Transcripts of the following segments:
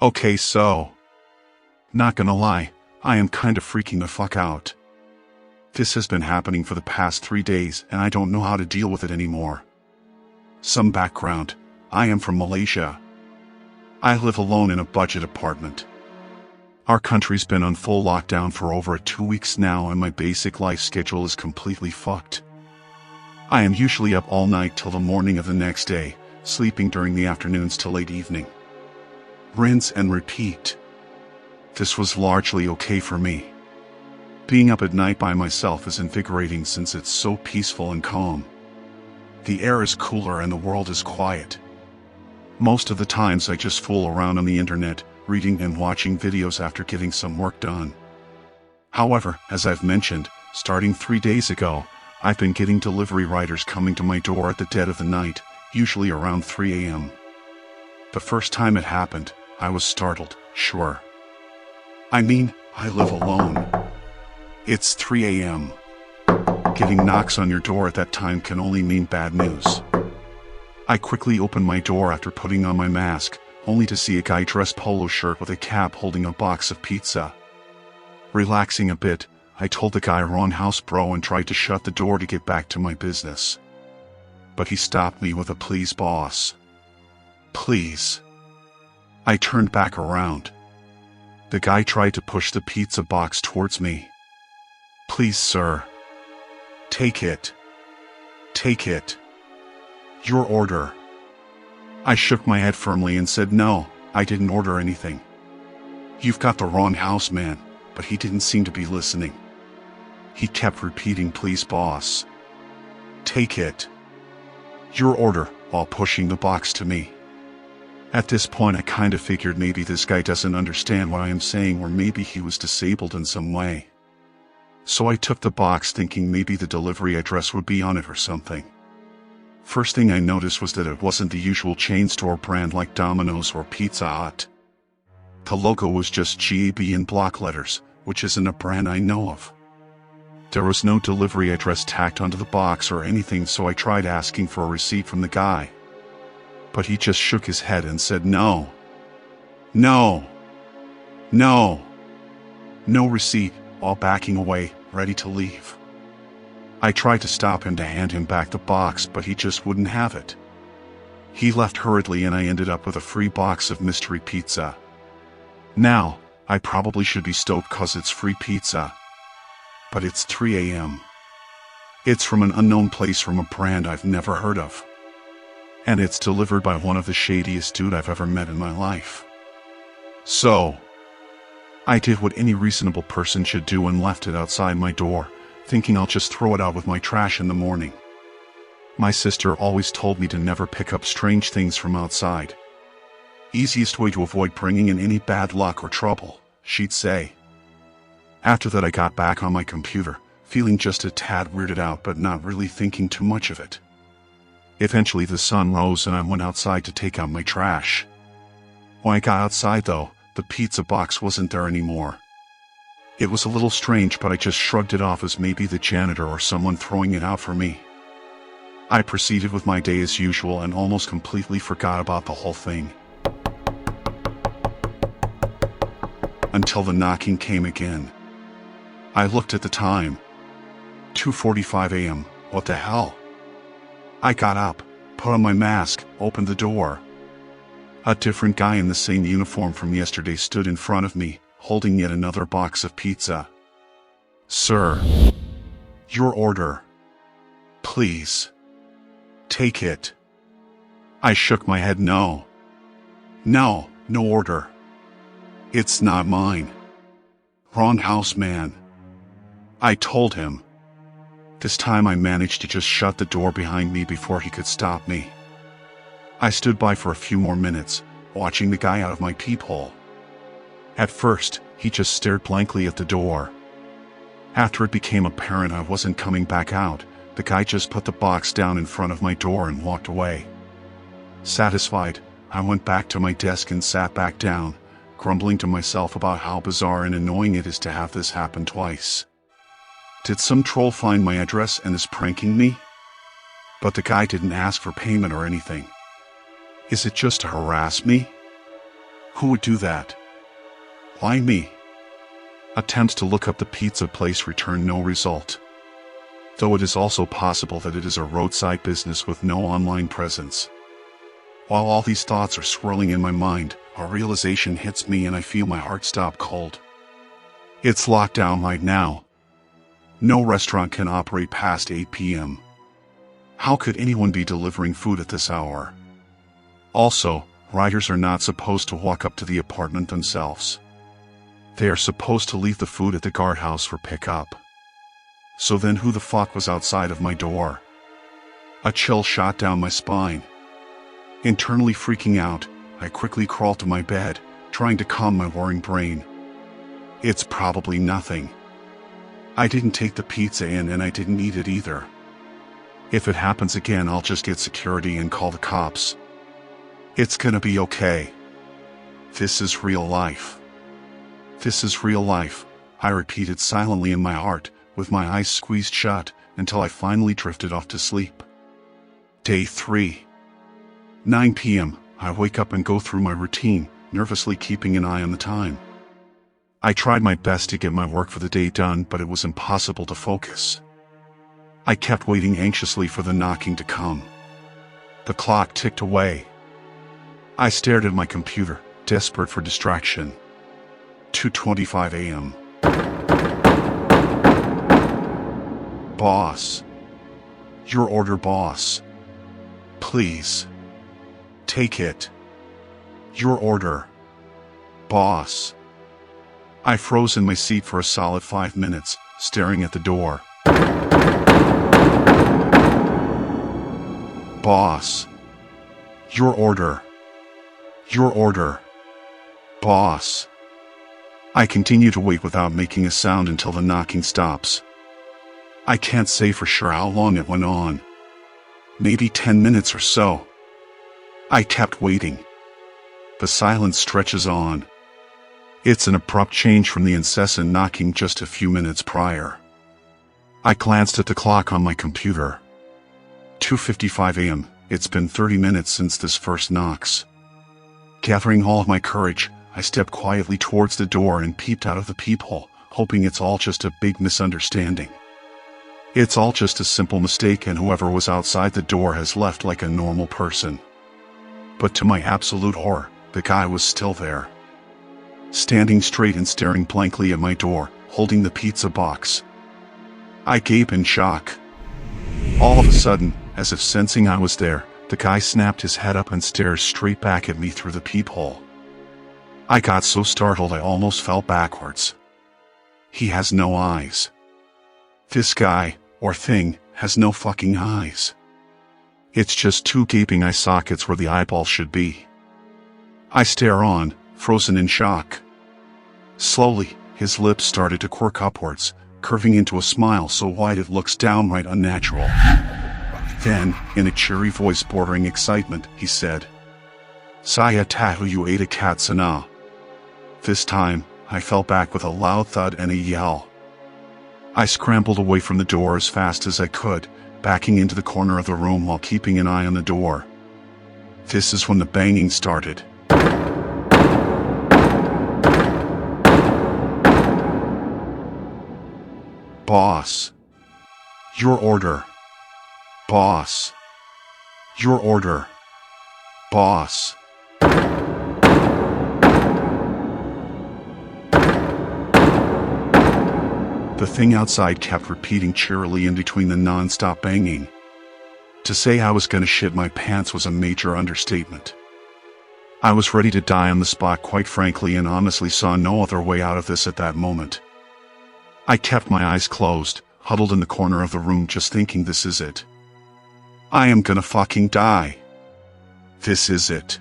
Okay, so, not gonna lie, I am kinda freaking the fuck out. This has been happening for the past 3 days and I don't know how to deal with it anymore. Some background: I am from Malaysia. I live alone in a budget apartment. Our country's been on full lockdown for over 2 weeks now and my basic life schedule is completely fucked. I am usually up all night till the morning of the next day, sleeping during the afternoons till late evening. Rinse and repeat. This was largely okay for me. Being up at night by myself is invigorating since it's so peaceful and calm. The air is cooler and the world is quiet. Most of the times I just fool around on the internet, reading and watching videos after getting some work done. However, as I've mentioned, starting 3 days ago, I've been getting delivery riders coming to my door at the dead of the night, usually around 3 a.m. The first time it happened, I was startled, sure. I mean, I live alone. It's 3 a.m. Getting knocks on your door at that time can only mean bad news. I quickly opened my door after putting on my mask, only to see a guy dressed polo shirt with a cap holding a box of pizza. Relaxing a bit, I told the guy wrong house bro and tried to shut the door to get back to my business. But he stopped me with a please boss. Please. I turned back around. The guy tried to push the pizza box towards me. Please sir. Take it. Take it. Your order. I shook my head firmly and said no, I didn't order anything. You've got the wrong house man, but he didn't seem to be listening. He kept repeating please boss. Take it. Your order, while pushing the box to me. At this point I kinda figured maybe this guy doesn't understand what I am saying or maybe he was disabled in some way. So I took the box thinking maybe the delivery address would be on it or something. First thing I noticed was that it wasn't the usual chain store brand like Domino's or Pizza Hut. The logo was just GAB in block letters, which isn't a brand I know of. There was no delivery address tacked onto the box or anything, so I tried asking for a receipt from the guy. But he just shook his head and said no. No. No. No receipt, while backing away, ready to leave. I tried to stop him to hand him back the box, but he just wouldn't have it. He left hurriedly and I ended up with a free box of mystery pizza. Now, I probably should be stoked cause it's free pizza. But it's 3 a.m. It's from an unknown place from a brand I've never heard of. And it's delivered by one of the shadiest dude I've ever met in my life. So, I did what any reasonable person should do and left it outside my door, thinking I'll just throw it out with my trash in the morning. My sister always told me to never pick up strange things from outside. Easiest way to avoid bringing in any bad luck or trouble, she'd say. After that I got back on my computer, feeling just a tad weirded out but not really thinking too much of it. Eventually the sun rose and I went outside to take out my trash. When I got outside though, the pizza box wasn't there anymore. It was a little strange, but I just shrugged it off as maybe the janitor or someone throwing it out for me. I proceeded with my day as usual and almost completely forgot about the whole thing. Until the knocking came again. I looked at the time. 2:45 a.m. What the hell? I got up, put on my mask, opened the door. A different guy in the same uniform from yesterday stood in front of me, holding yet another box of pizza. Sir. Your order. Please. Take it. I shook my head no. No, no order. It's not mine. Wrong house man. I told him. This time I managed to just shut the door behind me before he could stop me. I stood by for a few more minutes, watching the guy out of my peephole. At first, he just stared blankly at the door. After it became apparent I wasn't coming back out, the guy just put the box down in front of my door and walked away. Satisfied, I went back to my desk and sat back down, grumbling to myself about how bizarre and annoying it is to have this happen twice. Did some troll find my address and is pranking me? But the guy didn't ask for payment or anything. Is it just to harass me? Who would do that? Why me? Attempts to look up the pizza place return no result. Though it is also possible that it is a roadside business with no online presence. While all these thoughts are swirling in my mind, a realization hits me and I feel my heart stop cold. It's lockdown right now. No restaurant can operate past 8 p.m. How could anyone be delivering food at this hour? Also, riders are not supposed to walk up to the apartment themselves. They are supposed to leave the food at the guardhouse for pickup. So then who the fuck was outside of my door? A chill shot down my spine. Internally freaking out, I quickly crawl to my bed, trying to calm my warring brain. It's probably nothing. I didn't take the pizza in and I didn't eat it either. If it happens again, I'll just get security and call the cops. It's gonna be okay. This is real life. This is real life, I repeated silently in my heart, with my eyes squeezed shut, until I finally drifted off to sleep. Day 3. 9 p.m., I wake up and go through my routine, nervously keeping an eye on the time. I tried my best to get my work for the day done, but it was impossible to focus. I kept waiting anxiously for the knocking to come. The clock ticked away. I stared at my computer, desperate for distraction. 2:25 a.m. Boss. Your order, boss. Please. Take it. Your order. Boss. I froze in my seat for a solid 5 minutes, staring at the door. Boss. Your order. Your order. Boss. I continue to wait without making a sound until the knocking stops. I can't say for sure how long it went on. Maybe 10 minutes or so. I kept waiting. The silence stretches on. It's an abrupt change from the incessant knocking just a few minutes prior. I glanced at the clock on my computer. 2:55 a.m. It's been 30 minutes since this first knocks. Gathering all of my courage, I stepped quietly towards the door and peeped out of the peephole, hoping it's all just a big misunderstanding. It's all just a simple mistake and whoever was outside the door has left like a normal person. But to my absolute horror, the guy was still there. Standing straight and staring blankly at my door, holding the pizza box. I gape in shock. All of a sudden, as if sensing I was there, the guy snapped his head up and stared straight back at me through the peephole. I got so startled I almost fell backwards. He has no eyes. This guy, or thing, has no fucking eyes. It's just two gaping eye sockets where the eyeball should be. I stare on, frozen in shock. Slowly, his lips started to quirk upwards, curving into a smile so wide it looks downright unnatural. Then, in a cheery voice bordering excitement, he said, "Saya tahu you ate a cat sana." This time, I fell back with a loud thud and a yell. I scrambled away from the door as fast as I could, backing into the corner of the room while keeping an eye on the door. This is when the banging started. Boss. Your order. Boss. Your order. Boss. The thing outside kept repeating cheerily in between the non-stop banging. To say I was gonna shit my pants was a major understatement. I was ready to die on the spot, quite frankly, and honestly saw no other way out of this at that moment. I kept my eyes closed, huddled in the corner of the room, just thinking, this is it. I am gonna fucking die. This is it.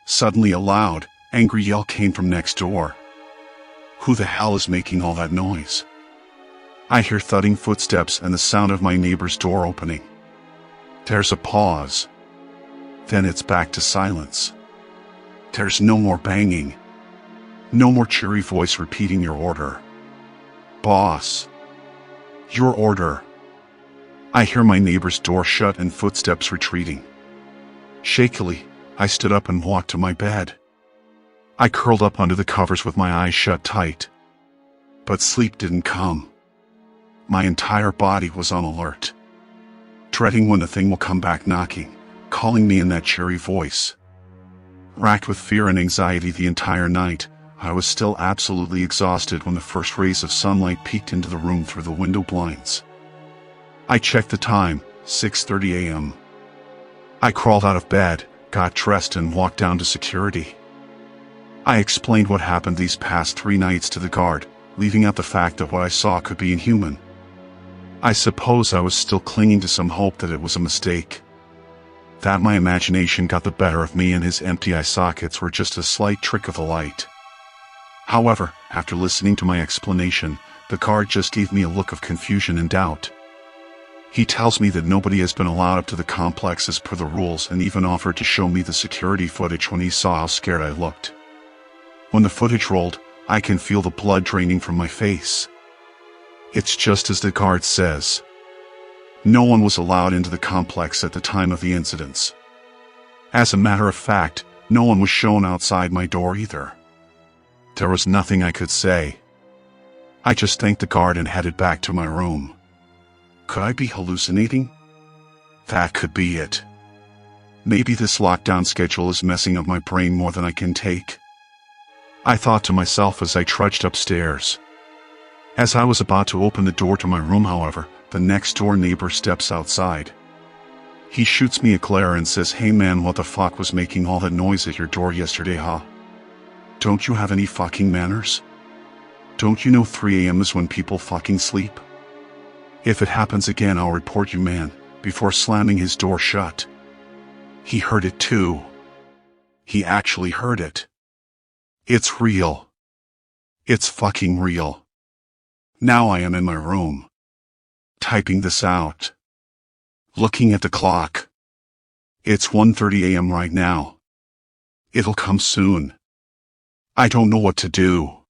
Suddenly a loud, angry yell came from next door. Who the hell is making all that noise? I hear thudding footsteps and the sound of my neighbor's door opening. There's a pause. Then it's back to silence. There's no more banging. No more cheery voice repeating your order. Boss. Your order. I hear my neighbor's door shut and footsteps retreating. Shakily, I stood up and walked to my bed. I curled up under the covers with my eyes shut tight. But sleep didn't come. My entire body was on alert, dreading when the thing will come back knocking, calling me in that cheery voice. Racked with fear and anxiety the entire night, I was still absolutely exhausted when the first rays of sunlight peeked into the room through the window blinds. I checked the time, 6:30 a.m. I crawled out of bed, got dressed and walked down to security. I explained what happened these past 3 nights to the guard, leaving out the fact that what I saw could be inhuman. I suppose I was still clinging to some hope that it was a mistake, that my imagination got the better of me and his empty eye sockets were just a slight trick of the light. However, after listening to my explanation, the guard just gave me a look of confusion and doubt. He tells me that nobody has been allowed up to the complex as per the rules and even offered to show me the security footage when he saw how scared I looked. When the footage rolled, I can feel the blood draining from my face. It's just as the guard says. No one was allowed into the complex at the time of the incidents. As a matter of fact, no one was shown outside my door either. There was nothing I could say. I just thanked the guard and headed back to my room. Could I be hallucinating? That could be it. Maybe this lockdown schedule is messing up my brain more than I can take. I thought to myself as I trudged upstairs. As I was about to open the door to my room, however, the next door neighbor steps outside. He shoots me a glare and says, "Hey man, what the fuck was making all that noise at your door yesterday, huh? Don't you have any fucking manners? Don't you know 3 a.m. is when people fucking sleep? If it happens again, I'll report you, man," before slamming his door shut. He heard it too. He actually heard it. It's real. It's fucking real. Now I am in my room, typing this out, looking at the clock. It's 1:30 a.m. right now. It'll come soon. I don't know what to do.